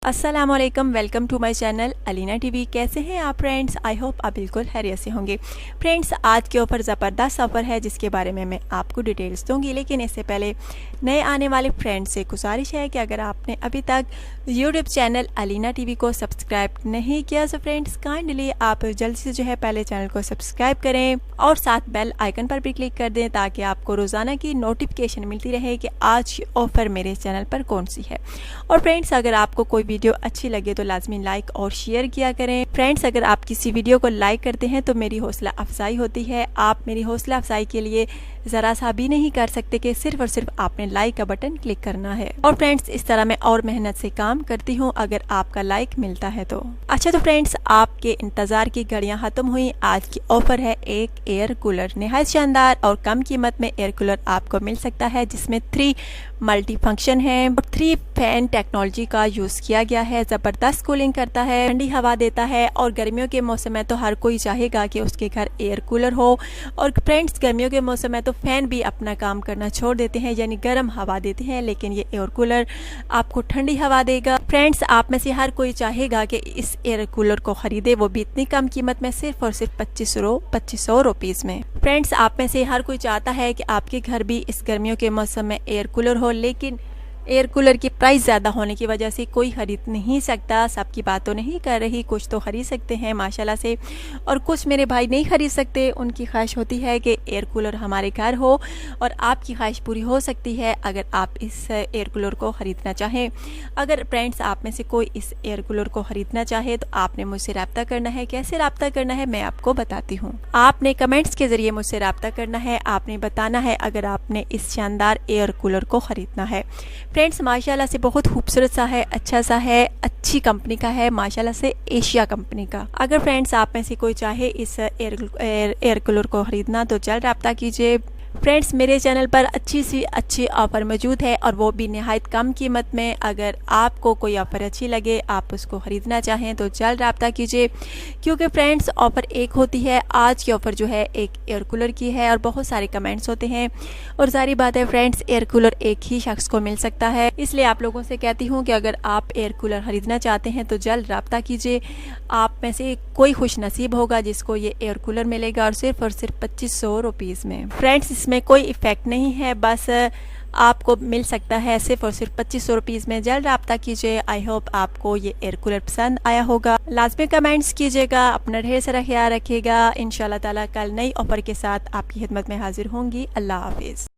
अस्सलामुअलैकुम, welcome to my channel Alina TV. कैसे हैं आप फ्रेंड्स? आई होप आप बिल्कुल खैरियत से होंगे। फ्रेंड्स, आज के ऊपर ज़बरदस्त ऑफ़र है जिसके बारे में मैं आपको डिटेल्स दूंगी, लेकिन इससे पहले नए आने वाले फ्रेंड्स से गुजारिश है कि अगर आपने अभी तक यूट्यूब चैनल अलीना टीवी को सब्सक्राइब नहीं किया तो फ्रेंड्स काइंडली आप जल्दी से जो है पहले चैनल को सब्सक्राइब करें और साथ बेल आइकन पर भी क्लिक कर दें ताकि आपको रोज़ाना की नोटिफिकेशन मिलती रहे कि आज ऑफ़र मेरे चैनल पर कौन सी है। और फ्रेंड्स, अगर आपको कोई वीडियो अच्छी लगे तो लाजमी लाइक और शेयर किया करें। फ्रेंड्स, अगर आप किसी वीडियो को लाइक करते हैं तो मेरी हौसला अफजाई होती है। आप मेरी हौसला अफजाई के लिए ज़रा सा भी नहीं कर सकते कि सिर्फ और सिर्फ आपने लाइक का बटन क्लिक करना है। और फ्रेंड्स, इस तरह मैं और मेहनत से काम करती हूँ अगर आपका लाइक मिलता है तो। अच्छा, तो फ्रेंड्स, आपके इंतज़ार की घड़ियाँ ख़त्म हुई। आज की ऑफ़र है एक एयर कूलर, निहायत शानदार और कम कीमत में एयर कूलर आपको मिल सकता है जिसमें 3 मल्टी फंक्शन है और 3 फैन टेक्नोलॉजी का यूज़ किया गया है। ज़बरदस्त कूलिंग करता है, ठंडी हवा देता है और गर्मियों के मौसम में तो हर कोई चाहेगा कि उसके घर एयर कूलर हो। और फ्रेंड्स, गर्मियों के मौसम में तो फैन भी अपना काम करना छोड़ देते हैं, यानी गर्म हवा देते हैं, लेकिन ये एयर कूलर आपको ठंडी हवा देगा। फ्रेंड्स, आप में से हर कोई चाहेगा कि इस एयर कूलर को खरीदे, वो भी इतनी कम कीमत में, सिर्फ और सिर्फ 2500 रुपीज़ में। फ्रेंड्स, आप में से हर कोई चाहता है कि आपके घर भी इस गर्मियों के मौसम में एयर कूलर हो, लेकिन एयर कूलर की प्राइस ज़्यादा होने की वजह से कोई ख़रीद नहीं सकता। सबकी बात तो नहीं कर रही, कुछ तो ख़रीद सकते हैं माशाल्लाह से, और कुछ मेरे भाई नहीं ख़रीद सकते। उनकी ख्वाहिश होती है कि एयर कूलर हमारे घर हो, और आपकी ख्वाहिश पूरी हो सकती है अगर आप इस एयर कूलर को ख़रीदना चाहें। अगर फ्रेंड्स आप में से कोई इस एयर कूलर को ख़रीदना चाहे तो आपने मुझसे रब्ता करना है। कैसे रब्ता करना है मैं आपको बताती हूँ। आपने कमेंट्स के ज़रिए मुझसे रब्ता करना है। आपने बताना है अगर आपने इस शानदार एयर कूलर को ख़रीदना है। फ्रेंड्स, माशाल्लाह से बहुत खूबसूरत सा है, अच्छा सा है, अच्छी कंपनी का है, माशाल्लाह से एशिया कंपनी का। अगर फ्रेंड्स आप में से कोई चाहे इस एयर कूलर को ख़रीदना तो जल्द रब्ता कीजिए। फ्रेंड्स, मेरे चैनल पर अच्छी सी अच्छी ऑफ़र मौजूद है और वो भी नहायत कम कीमत में। अगर आपको कोई ऑफ़र अच्छी लगे, आप उसको ख़रीदना चाहें तो जल्द रब्ता कीजिए, क्योंकि फ्रेंड्स ऑफ़र एक होती है। आज की ऑफ़र जो है एक एयर कूलर की है और बहुत सारे कमेंट्स होते हैं, और सारी बात है फ्रेंड्स, एयर कूलर एक ही शख्स को मिल सकता है। इसलिए आप लोगों से कहती हूँ कि अगर आप एयर कूलर ख़रीदना चाहते हैं तो जल्द रब्ता कीजिए। आप में से कोई खुश नसीब होगा जिसको ये एयर कूलर मिलेगा, और सिर्फ 2500 रुपीज़ में। फ्रेंड्स, इसमें कोई इफ़ेक्ट नहीं है, बस आपको मिल सकता है सिर्फ और सिर्फ 2500 रुपीज़ में। जल्द रब्ता कीजिए। आई होप आपको ये एयर कूलर पसंद आया होगा। लाजमी कमेंट्स कीजिएगा, अपना ढेर सारा ख्याल रखिएगा। इंशाल्लाह ताला कल नई ऑफ़र के साथ आपकी खिदमत में हाजिर होंगी। अल्लाह हाफिज़।